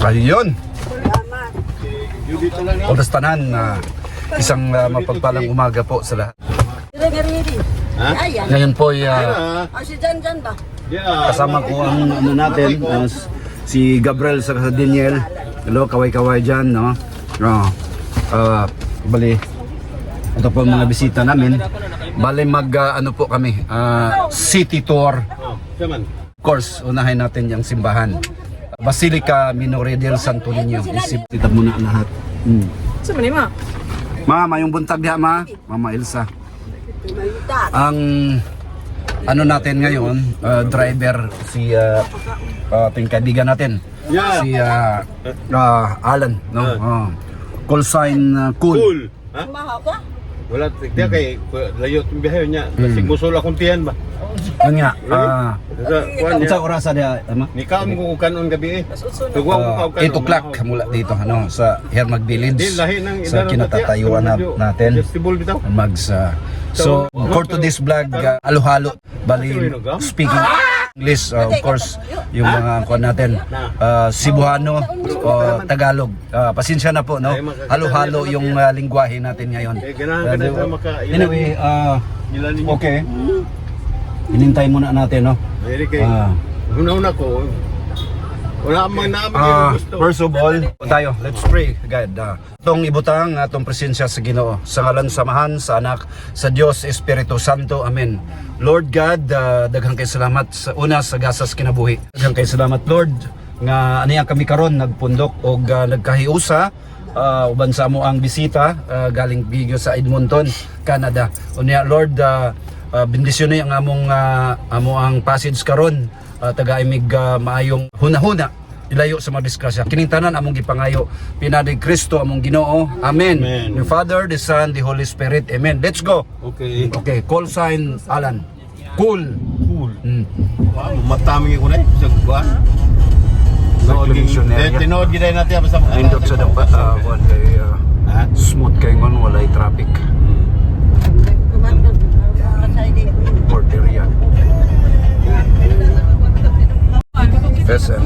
Ayun. Salamat. Oras tanan na isang mapagpalang umaga po sa lahat. Ha? Ngayon po Si Jan ba? kasama ko ang ano natin, si Gabriel sa Daniel. Hello, kaway-kaway dyan, no? Bali, ito po ang mga bisita namin. Bali ano po kami, city tour. Of course, unahin natin yung simbahan. Basilica Minore del Santo Niño. Isipita muna ang lahat. Saan ni ma? Mama, yung buntag diha, Mama Elsa. Ang ano natin ngayon, driver si ating kaibigan natin. Si Alan, no? Call sign cool. Ha? Maha ka? Wala, tiya kay layo itong biyahe niya. Kasi gusto lang kung tiyan ba? Yun nga. Kuan Unsa niya. orasa dia, ama? Ni kaon ko kanon gabi eh. Tugwa ko kaon. 8 o'clock mula dito sa Hermag Village Di lahi ng sa kinatatayuan natin. Festival bitaw. So for today's vlog, halo-halo bali speaking English, of course yung mga kuan natin, Cebuano o Tagalog. Pasensya na po, no? Halo-halo yung lingwahe natin ngayon. Ganahan ka Anyway, Ilan ninyo? okay. Hinintay muna natin, no? Very kay. Una-una ko. Wala mang namin yung gusto. First of all, tayo, let's pray, God. Itong ibutang atong presensya sa Ginoo, sa ngalan samahan sa anak sa Dios Espiritu Santo. Amen. Lord God, daghang kay salamat sa una sa gasas kinabuhi. Daghang kay salamat, Lord, nga aniya kami karon nagpundok og nagkahiusa uban sa amo ang bisita galing bigyo sa Edmonton, Canada. Unya, Lord, bendisyon ni ang among amo ang passage karon. Taga-imig maayong hunahuna ilayo sa mga disgrasya. Kining tanan among gipangayo pinadig Kristo among Ginoo. Amen. The Father, the Son, the Holy Spirit. Amen. Let's go. Okay. Okay, call sign Alan. Cool. Wow, mataming ko na eh. Sa kuwan. Tinood gid natin sa mga. Nindot sa dapat one kay smooth kay ngon walay traffic. Porteria. SM.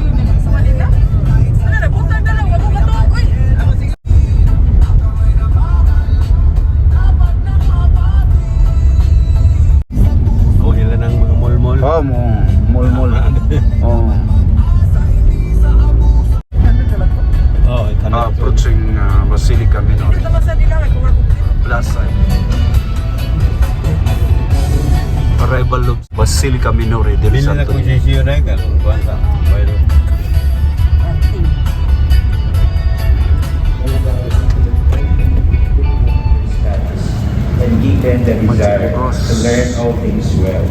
Oh, hila ng mga mall-mall. Oh, mall. Oh. Approaching Basilica Minore Plaza. Arrival of Basilica Minore del Bili na Santo kung Niño. sisiyo na ka. Kuwan sa. Bayro. And give them the desire to learn all things well,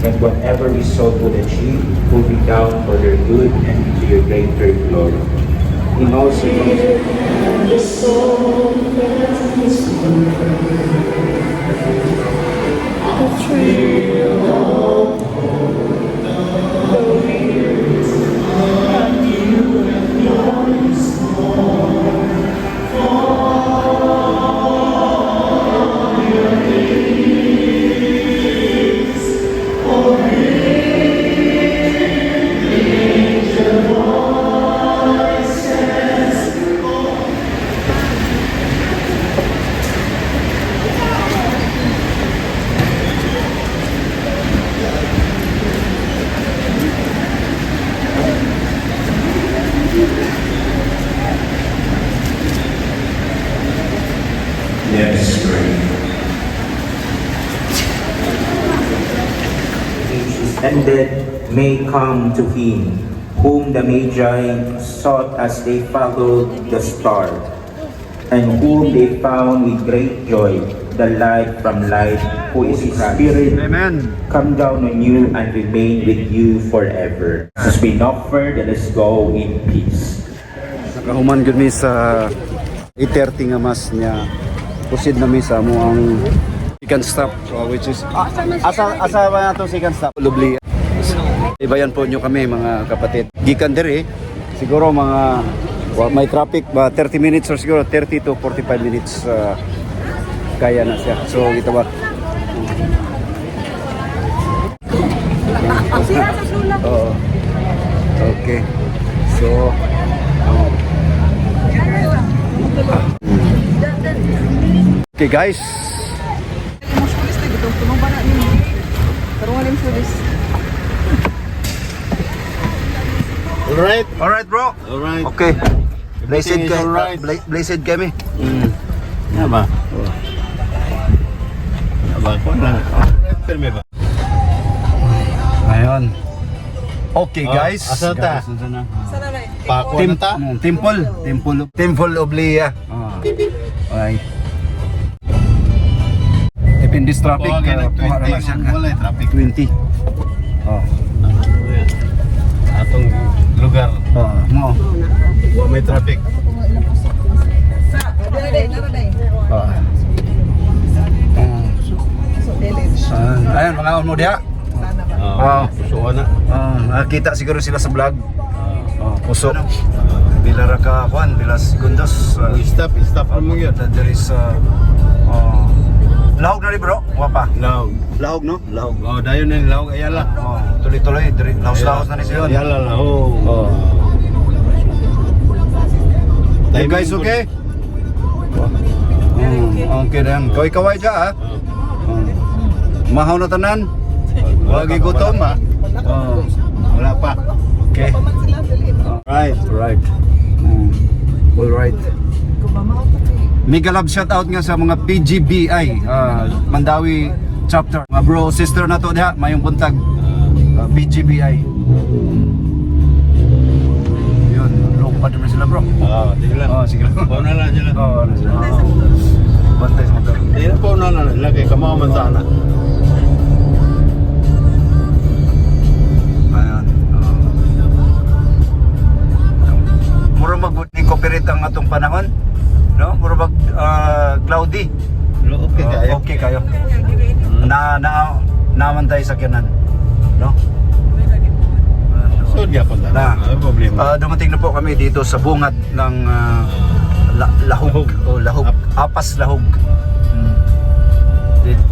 that whatever we sought to achieve will be down for their good and to your greater glory. In all circumstances, let us pray. Age is ended, may come to him, whom the Magi sought as they followed the star, and whom they found with great joy, the light from light, who is his Spirit, Amen. come down on you and remain with you forever. As we offer, let us go in peace. Nakahuman gud mi sa 8:30 nga mas niya. Proceed na mi sa amo ang second stop, which is asa ba nato second stop? Lubli. Ibayan po nyo kami mga kapatid. Gikan diri siguro mga may traffic ba 30 minutes or siguro 30 to 45 minutes kaya na siya. So ito ba? Oo. Okay. So Okay guys. Mas sulis na gito. Punong ba na ni? Pero walim sulis. Alright. Alright bro. Alright. Okay. Blessed Everything is kay alright. blessed kami. Yan ba? Yan ba? Kung lang. Alright, perme ba? Ayun. Okay Oh, guys. asa ta? Guys, asa na? Sana na eh. Pako na ta? Temple of Leah. Okay. Dependis traffic. Kuha ka ng kuha na lang siya 20. ka. Wala yung traffic. 20. Oh. Atong lugar. Oh, mo. May traffic. Naraday, naraday. Oh. So, delit. Ayan, mga on mo diha. Sana ba? Oh. Suwa na. Nakita siguro sila sa vlog. Puso. Pila ra ka kuan, pila segundos. Stop mo yun. There is lahog na rin bro, wapa. Laog. Lahog no? Lahog. Oh, dayon na yung laog. Ayala. Tuloy-tuloy, lahos na rin siya. Ayala lahog. You guys okay? Okay na yan. Kaway-kaway dyan ha? Mahaw na tanan? Wagi gutom ha? Wala pa. Okay. Paman sila, delit. Right. Alright. Alright. Kung ba mao pa kayo? Mega love shoutout nga sa mga PGBI Mandawi chapter. Mga bro, sister na to diha, mayong buntag. PGBI. Yun, lupad naman sila bro. Sige lang. Sige lang. Pau na lang sila. Bantay sa motor. Hindi na pau na lang. Lagi kamaman sana. Ayan. Mura mag-good ni cooperate ang atong panahon. No? Mura mag cloudy. Okay kayo. Okay kayo. Naman tayo sa kanan. No? So, di ako Na, Ano problema? dumating na po kami dito sa bungad ng lahog. Lahog. Apas lahog.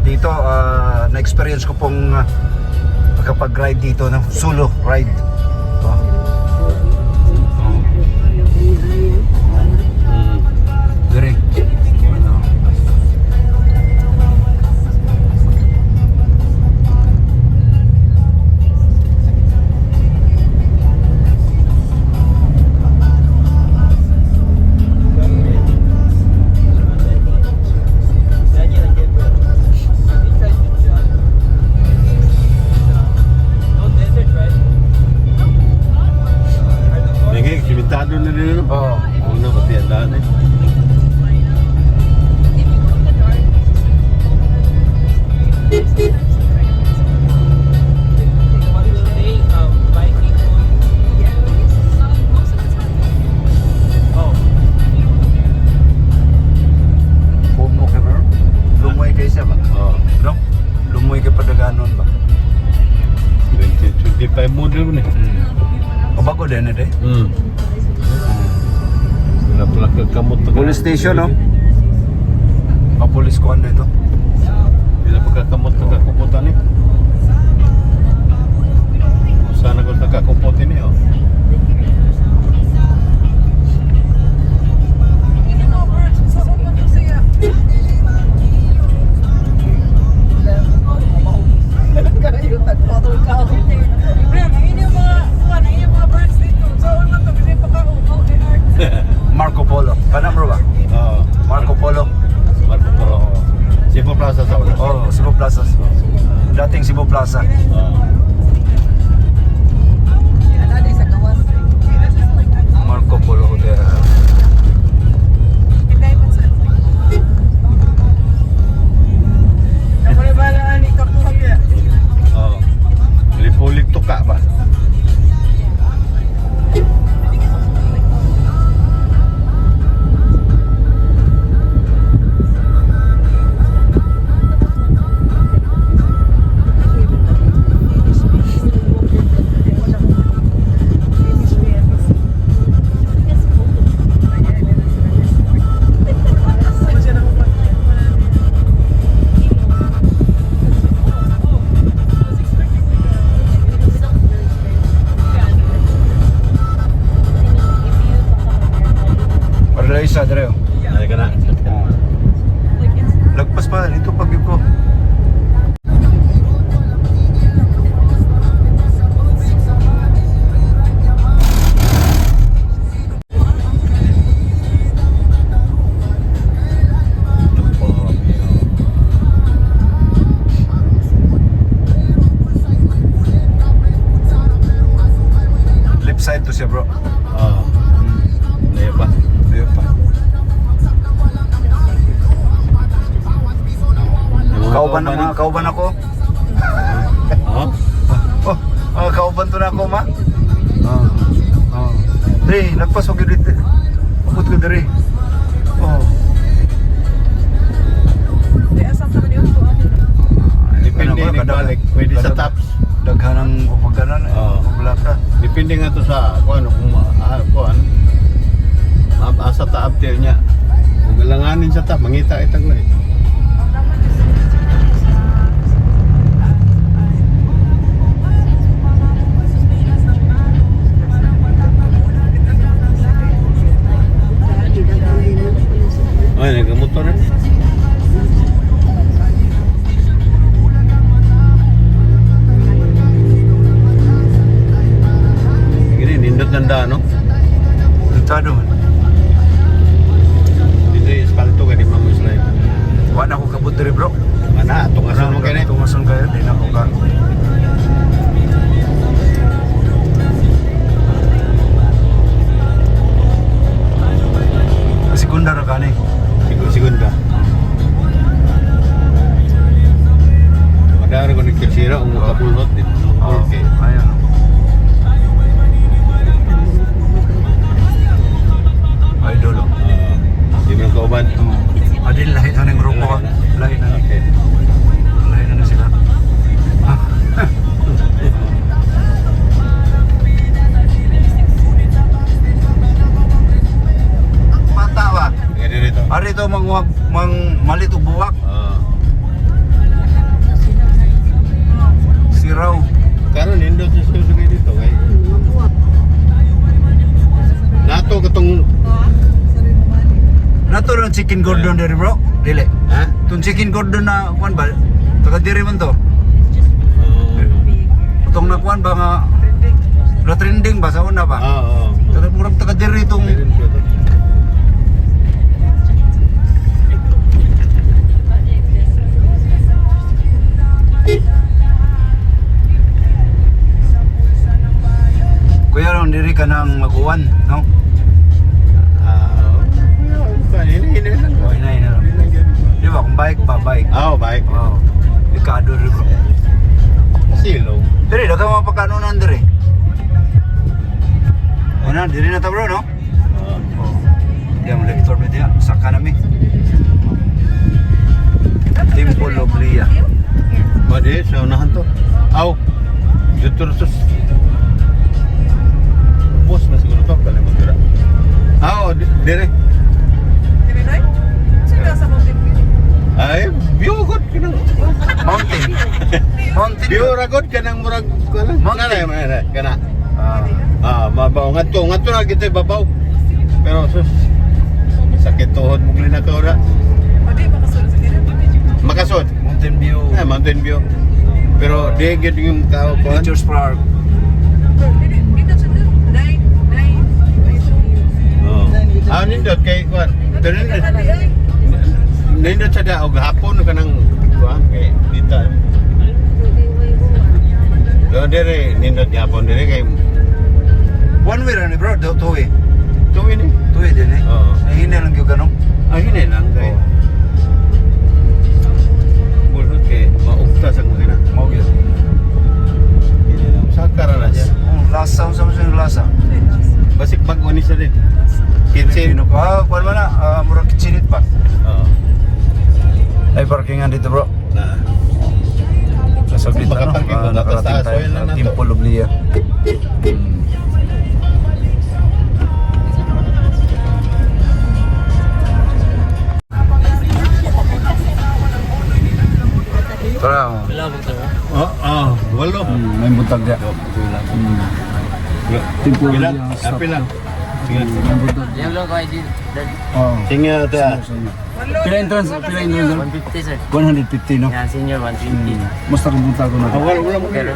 Dito, na-experience ko pong makapag-ride dito, no? Solo ride. Very. Sige, simentado na rin. Oo. Una, pati ang daan eh. Kumo ka bro? Lumoy kayo siya ba? No? Lumoy kayo padaganon ba? 2025 model mo eh. O bago din eh. Wala pala kakamot. Police station, no? Police kuhan dito. Wala pa kakamot nakakuputan eh. Sana ko nakakuputin eh. Marco Polo. Kana bro ba? Marco Polo. Marco Polo. Cebu Plaza sa ulo. Cebu Plaza. Dating Cebu Plaza. Naraday sa gawas. Marco Polo Hotel. Pinday pa sa. Kamari bala ani kapuya. Lipulik tuka ba? Parla isa dire. Ay ka na. Lagpas pa dito pag ko. Left side to siya, bro. Layo pa. Ayun pa. Kauban ako. Kauban to na ako, ma. Dre, nagpas ko dito. Abot ko dre. Di asam sa kanila ko. Depende ni balik. Pwede sa tops. Daghanang pagkanan. Paglaka. Depende nga to sa kung ano kung asa taap tayo niya. Kung galanganin sa taap, mangita itag na eh. Ay, nagamotor na. Gini, nindot nanda, no? Tado man. Dito yung espalto ka di mamuslay. Wala ako kabut dre, bro. Mana, tungasan mo kaya Tungason kayo, di na ako ka. Segunda ra kani. Segunda. Madara ko nagkasira kung makapulot dito. Okay. Ayan. Idol. Di mo kauban. Adil lahi na ng grupo. Lahi na. Okay. Lahi na sila. Mata ba? Tingnan dito. Ari to malit og buwak. Siraw. Karon nindot sa susugay dito kay. Nato katong Nato lang chicken gordon diri, bro. Dili. ha? Tong chicken gordon na kuan ba? Taga diri man to. Tong nakuan ba nga na trending ba sa una ba? Oo. Taga murag taga diri tong Meron ko to. kuya ron diri ka nang makuan, no? Ini lang. Oh, inay na lang. Di ba kung bike ba, bike. Baik. Oh. Ikado rin, bro. Silong. Diri daga mga pagkanunan diri. Ano, diri na ta, bro, no? Oh. Diya mo lektor mo diya, saka nami. Temple of Lea. Madi sa unahan to. Aw. Dito sus. Bos na siguro to kali mo dira. Dire. Dili nay. Sila sa mountain view. Ay, view good kinang. Mountain. Mountain. View ra good kanang murag kana. Mountain. Kana. Ah, Mabaw ngadto na kita babaw. Pero sus sakit tuhod mo glina ka ora. Pwede makasulod sa kanila. Makasod. Mountain view. Mountain view. Pero di gid yung tao ko. Nature's Park. Dili dito sa nay. Nindot kay kuan. Pero nindot sa daog hapon ka nang kuan kay dita. Do dire nindot hapon dire kay One way rin, bro. Two way. tuwi ni. Two way din eh. Oo. Nahina lang yung ganun. Hinay lang kay. Oo. Bulot kay maugta sa mga na. Mau yun. Hindi lang sakara na siya. Lasa, sama sa lasa. Basik bago ni sa din. Kitchen. Pilipino pa. Kuan man na, murag kitchenit pa. Oo. Ay parkingan dito, bro. Na. Nasabit na, no? Makaparking ko, Nakarating nataas, tayo oil lang sa na to. Temple of Lea. Tara, Walo. may buntag dia. Tempo lang. Api lang. Sige. Yang lang ko ID. Oo. Sige ate ah. Pila entrance? 150 sir. 150 no? Yan, senior 120. Musta kung punta ko na to? Wala mo kayo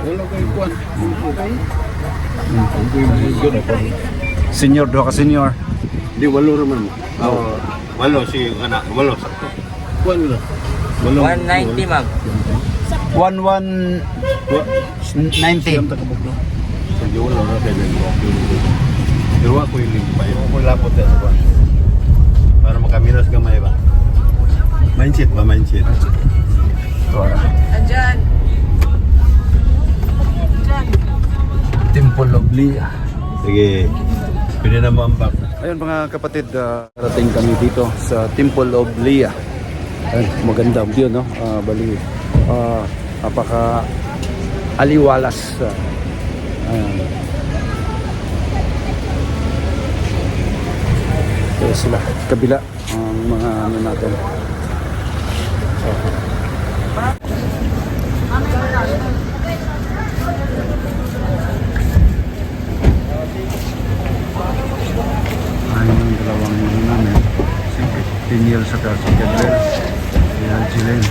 kuwan. Senior, doha ka senior. Di walo raman. Oh. Walo si anak, walo sakto. Kuwan na. Walo. 190 ma'am. 1190. Sa walo ra kay Dua ko yung pa yun. Ko lapot sa kuwan. Para makamiras gamay ba. Mindset ba mindset? Andyan. Temple of Leah. Sige. Pwede na mambak. Ayun mga kapatid, rating kami dito sa Temple of Leah. Ayun, maganda ang view, no? Bali, napaka aliwalas. Ayun. Kaya sila, kabila ang mga ano natin. Ayun ang dalawang ano namin. Si Piniel sa si Gabriel. Si Angeline.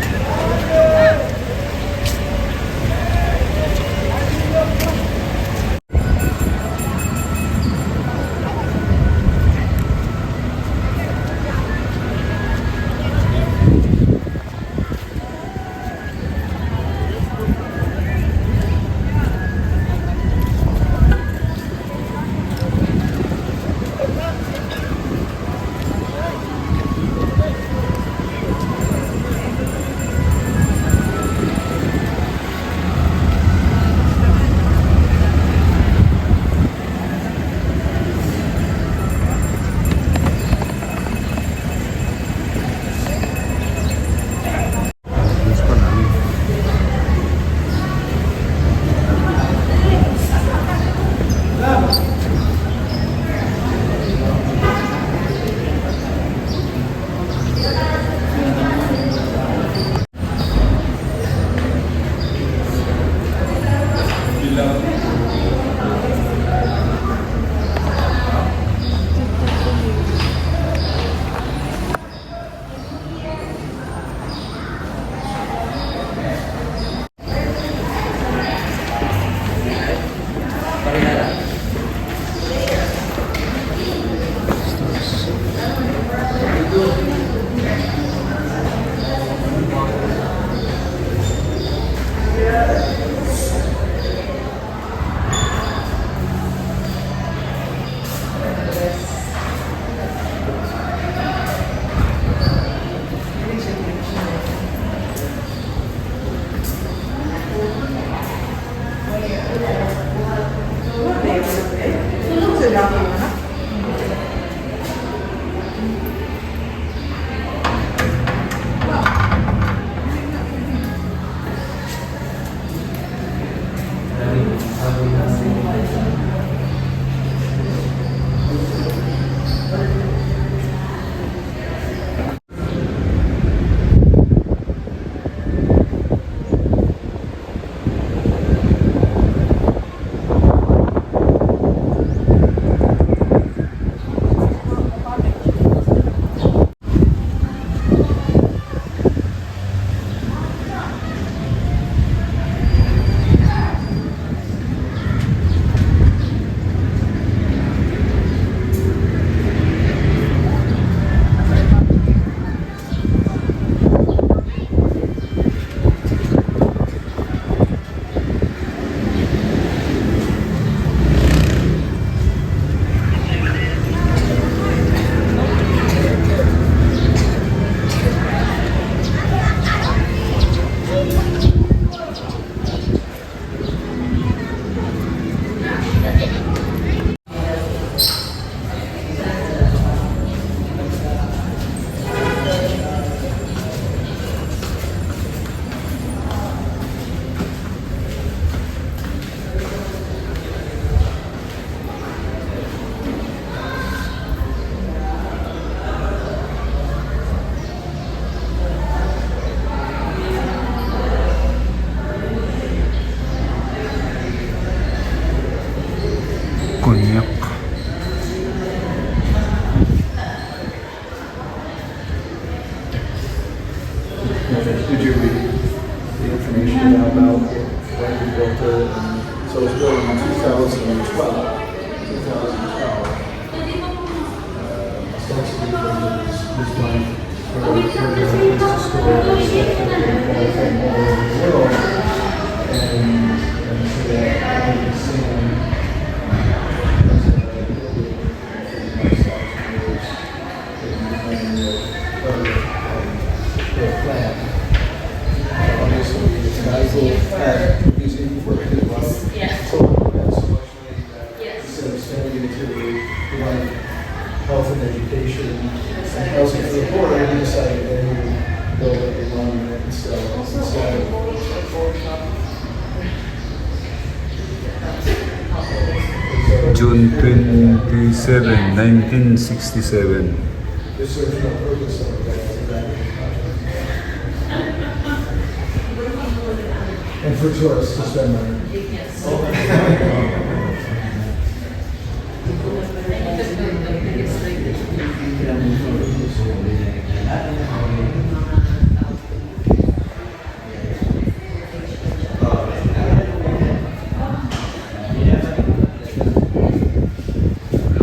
Health and education and housing for the poor, and we decided that we would build a monument instead. June 27, 1967. This serves no purpose other than and for tourists to spend money.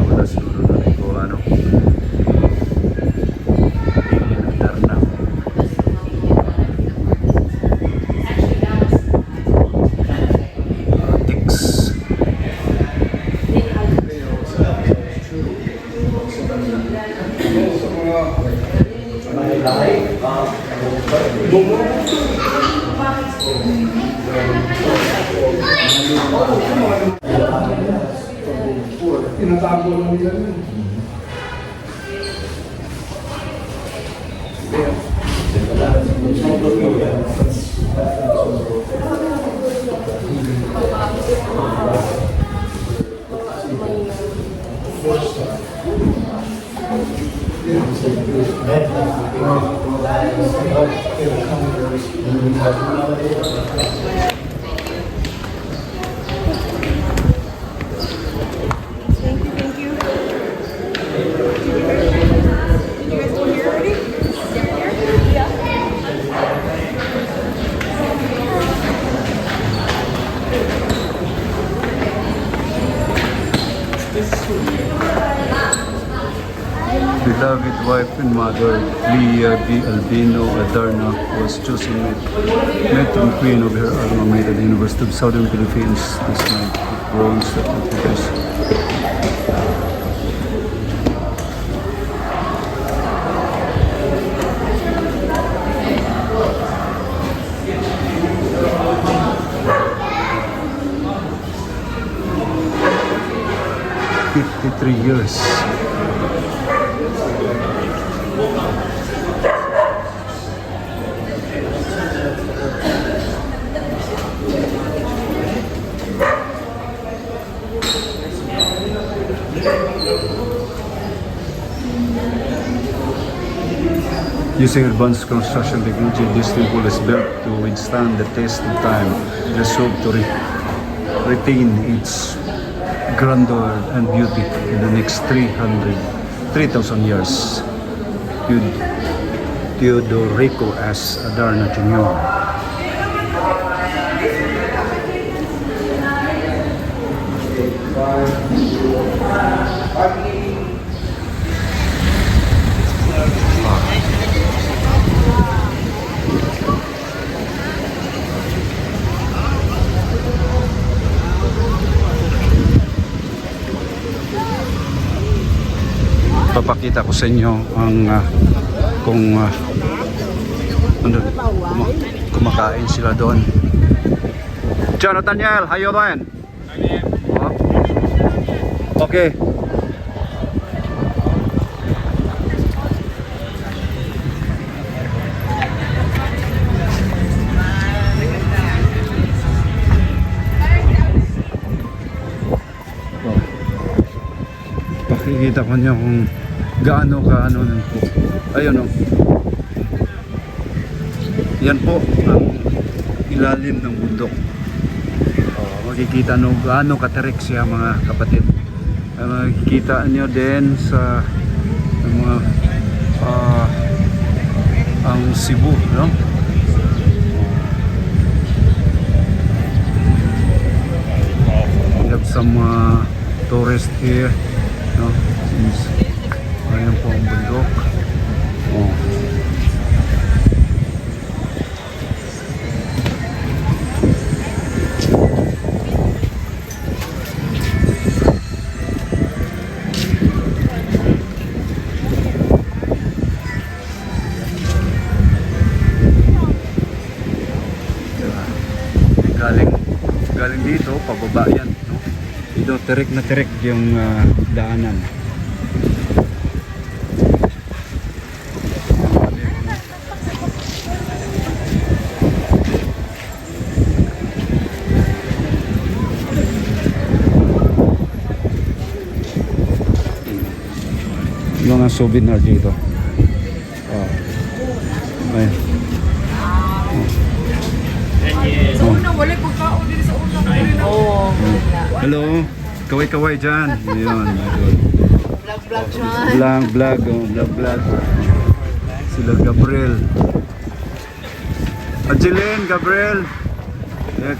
Wala siguro na rin ko ano. Darna. Tix. Tinatago lang nila yun. Thank you. Did you guys go here already? Yeah. Beloved wife and mother, Leah B. Albino Adarna, was chosen Matron Queen of her alma mater, the University of Southern Philippines, this night with bronze certificates. Years. Using advanced construction technology, this temple is built to withstand the test of time. It is hoped to retain its grandeur and beauty in the next 3,000 years. Teodorico S. Adarna Jr. Papakita ko sa inyo ang kung kumakain sila doon. John Nathaniel, how you doing? Okay. Pakikita ko niyo kung gaano kaano ng po. Ayun oh. Yan po ang ilalim ng bundok. Makikita nyo gaano katarik siya mga kapatid. Makikita nyo din sa mga ang Cebu, no? We have some tourists here, no? Since ayan po ang pababa yan, no? Ito, tirik na tirik yung daanan. Mga souvenir dito. Oh. Ay. Sa una, wala pagkaon din sa una. Oo. Hello. Kaway-kaway dyan. Ayun. Vlog siya. Vlog. Vlog. Sila Gabriel. Angeline, Gabriel.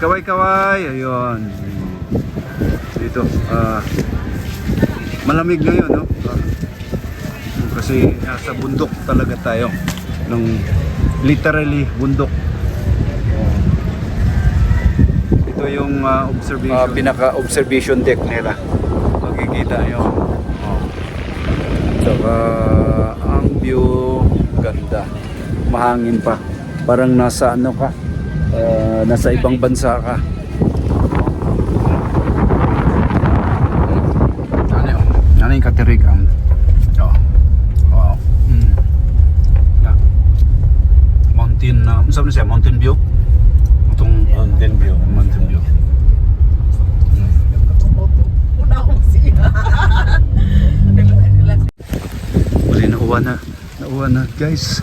Kaway-kaway. Ayun. Dito. Malamig ngayon, no? Kasi nasa bundok talaga tayo. Literally bundok. Ito yung observation. Pinaka-observation deck nila. Makikita nyo. Saka ang view ganda. Mahangin pa. Parang nasa ano ka? Nasa ibang bansa ka. Ano yung katirig ang wow. Yeah. Mountain sabi siya, mountain view. Itong Mountain view. mountain view. Una akong siya. Uli nauwa na guys.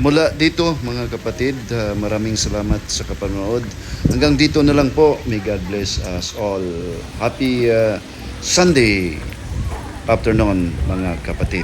Mula dito mga kapatid, maraming salamat sa kapanood. Hanggang dito na lang po. May God bless us all. Happy Sunday afternoon mga kapatid.